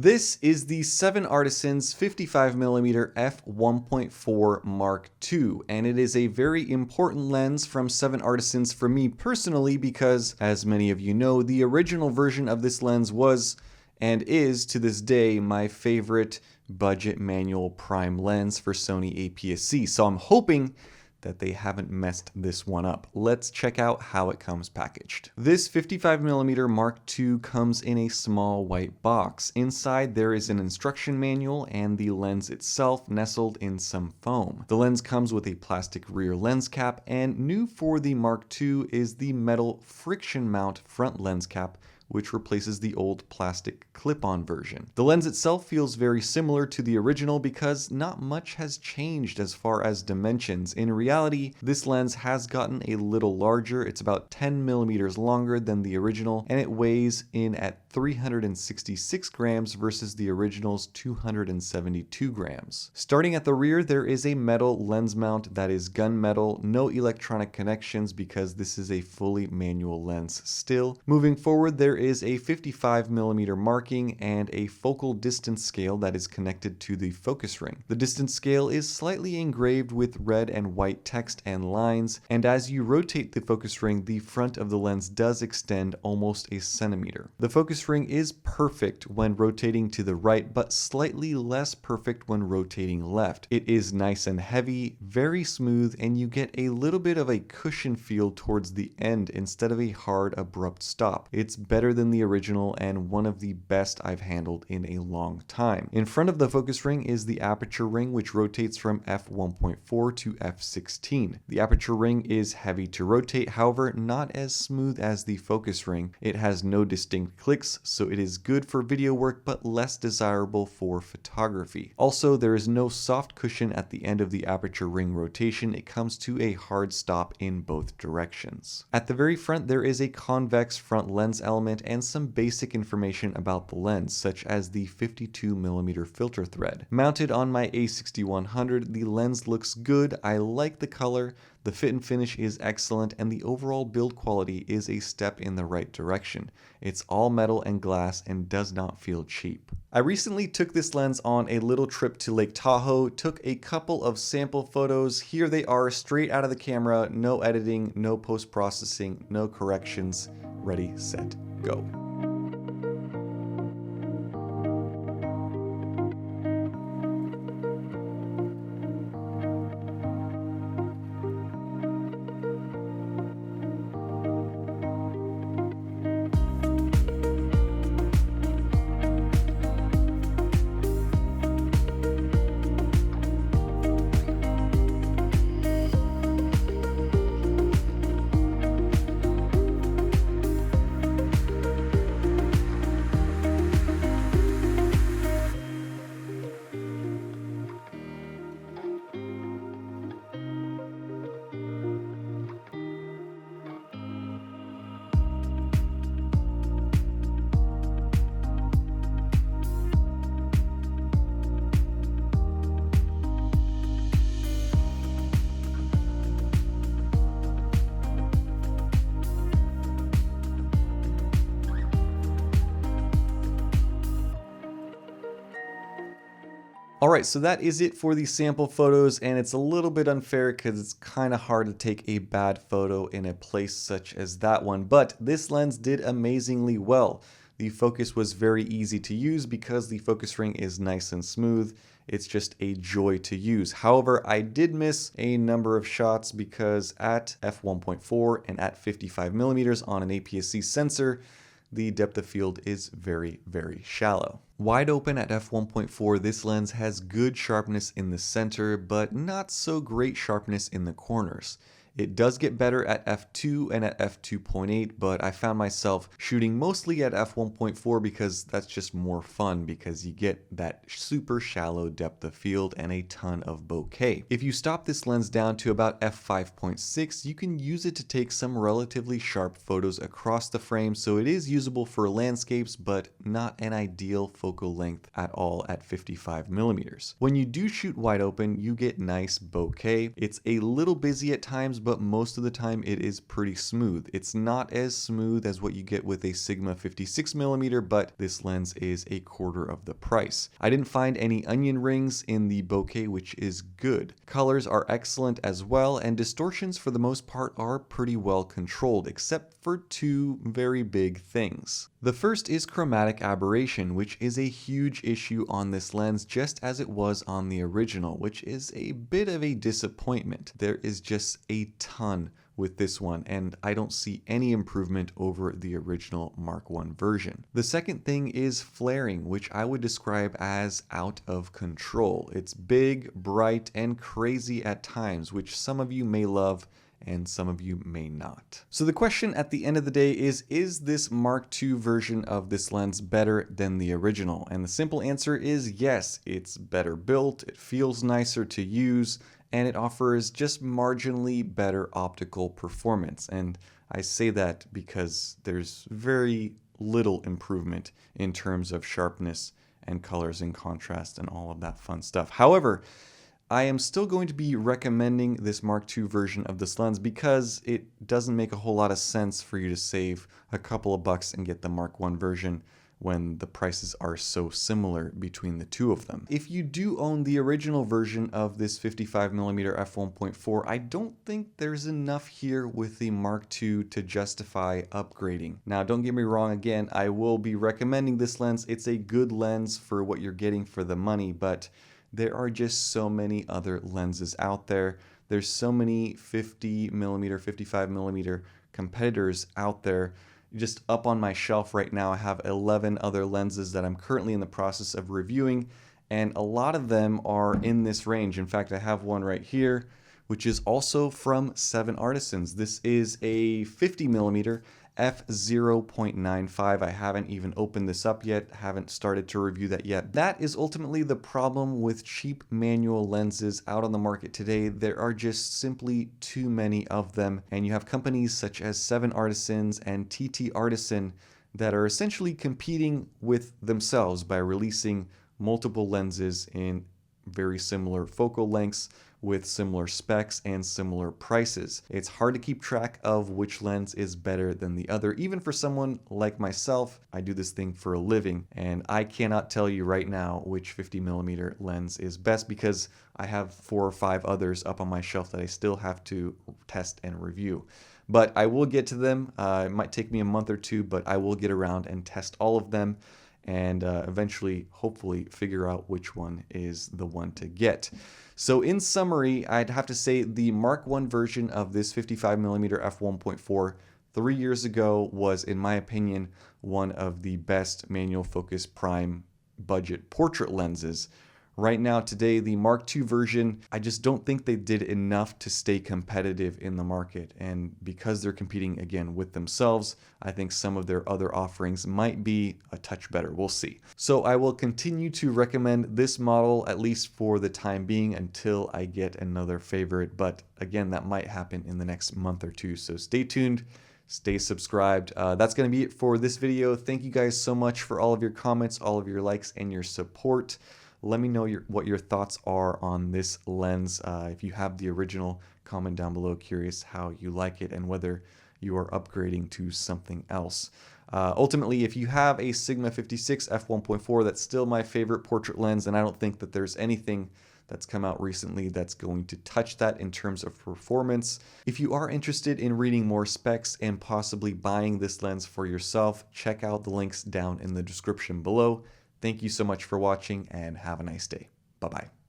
This is the 7artisans 55mm f1.4 Mark II, and it is a very important lens from 7artisans for me personally because, as many of you know, the original version of this lens was, and is to this day, my favorite budget manual prime lens for Sony APS-C, so I'm hoping that they haven't messed this one up. Let's check out how it comes packaged. This 55mm Mark II comes in a small white box. Inside there is an instruction manual and the lens itself nestled in some foam. The lens comes with a plastic rear lens cap, and new for the Mark II is the metal friction mount front lens cap, which replaces the old plastic clip-on version. The lens itself feels very similar to the original because not much has changed as far as dimensions. In reality, this lens has gotten a little larger. It's about 10 millimeters longer than the original, and it weighs in at 366 grams versus the original's 272 grams. Starting at the rear, there is a metal lens mount that is gunmetal, no electronic connections because this is a fully manual lens still. Moving forward, there is a 55mm marking and a focal distance scale that is connected to the focus ring. The distance scale is slightly engraved with red and white text and lines, and as you rotate the focus ring, the front of the lens does extend almost a centimeter. The focus ring is perfect when rotating to the right, but slightly less perfect when rotating left. It is nice and heavy, very smooth, and you get a little bit of a cushion feel towards the end instead of a hard, abrupt stop. It's better than the original and one of the best I've handled in a long time. In front of the focus ring is the aperture ring, which rotates from f1.4 to f16. The aperture ring is heavy to rotate, however, not as smooth as the focus ring. It has no distinct clicks, so it is good for video work but less desirable for photography. Also, there is no soft cushion at the end of the aperture ring rotation. It comes to a hard stop in both directions. At the very front, there is a convex front lens element and some basic information about the lens, such as the 52mm filter thread. Mounted on my A6100, the lens looks good. I like the color. The fit and finish is excellent, and the overall build quality is a step in the right direction. It's all metal and glass and does not feel cheap. I recently took this lens on a little trip to Lake Tahoe, took a couple of sample photos. Here they are straight out of the camera, no editing, no post-processing, no corrections. Ready, set, go. Alright, so that is it for the sample photos, and it's a little bit unfair because it's kind of hard to take a bad photo in a place such as that one, but this lens did amazingly well. The focus was very easy to use because the focus ring is nice and smooth. It's just a joy to use. However, I did miss a number of shots because at f1.4 and at 55mm on an APS-C sensor, the depth of field is very, very shallow. Wide open at f1.4, this lens has good sharpness in the center, but not so great sharpness in the corners. It does get better at f2 and at f2.8, but I found myself shooting mostly at f1.4 because that's just more fun because you get that super shallow depth of field and a ton of bokeh. If you stop this lens down to about f5.6, you can use it to take some relatively sharp photos across the frame, so it is usable for landscapes, but not an ideal focal length at all at 55mm. When you do shoot wide open, you get nice bokeh. It's a little busy at times, but but most of the time it is pretty smooth. It's not as smooth as what you get with a Sigma 56mm, but this lens is a quarter of the price. I didn't find any onion rings in the bokeh, which is good. Colors are excellent as well, and distortions for the most part are pretty well controlled, except for two very big things. The first is chromatic aberration, which is a huge issue on this lens, just as it was on the original, which is a bit of a disappointment. There is just a ton with this one, and I don't see any improvement over the original Mark I version. The second thing is flaring, which I would describe as out of control. It's big, bright, and crazy at times, which some of you may love and some of you may not. So the question at the end of the day is this Mark II version of this lens better than the original? And the simple answer is yes, it's better built, it feels nicer to use, and it offers just marginally better optical performance. And I say that because there's very little improvement in terms of sharpness and colors and contrast and all of that fun stuff. However, I am still going to be recommending this Mark II version of this lens because it doesn't make a whole lot of sense for you to save a couple of bucks and get the Mark I version when the prices are so similar between the two of them. If you do own the original version of this 55mm f1.4, I don't think there's enough here with the Mark II to justify upgrading. Now, don't get me wrong, again, I will be recommending this lens. It's a good lens for what you're getting for the money, but there are just so many other lenses out there. There's so many 50mm, 55mm competitors out there. Just up on my shelf right now, I have 11 other lenses that I'm currently in the process of reviewing, and a lot of them are in this range. In fact, I have one right here, which is also from 7artisans. This is a 50mm f0.95. I haven't even opened this up yet, haven't started to review that yet. That is ultimately the problem with cheap manual lenses out on the market today. There are just simply too many of them, and you have companies such as 7artisans and TT Artisan that are essentially competing with themselves by releasing multiple lenses in very similar focal lengths with similar specs and similar prices. It's hard to keep track of which lens is better than the other. Even for someone like myself, I do this thing for a living, and I cannot tell you right now which 50mm lens is best because I have 4 or 5 others up on my shelf that I still have to test and review. But I will get to them. It might take me a month or two, but I will get around and test all of them and eventually, hopefully, figure out which one is the one to get. So in summary, I'd have to say the Mark I version of this 55mm f1.4 3 years ago was, in my opinion, one of the best manual focus prime budget portrait lenses. Right now, today, the Mark II version, I just don't think they did enough to stay competitive in the market. And because they're competing, again, with themselves, I think some of their other offerings might be a touch better. We'll see. So I will continue to recommend this model, at least for the time being, until I get another favorite. But again, that might happen in the next month or two. So stay tuned. Stay subscribed. That's going to be it for this video. Thank you guys so much for all of your comments, all of your likes, and your support. Let me know what your thoughts are on this lens. If you have the original, comment down below. Curious how you like it and whether you are upgrading to something else. Ultimately, if you have a Sigma 56 f1.4, that's still my favorite portrait lens, and I don't think that there's anything that's come out recently that's going to touch that in terms of performance. If you are interested in reading more specs and possibly buying this lens for yourself, check out the links down in the description below. Thank you so much for watching and have a nice day. Bye-bye.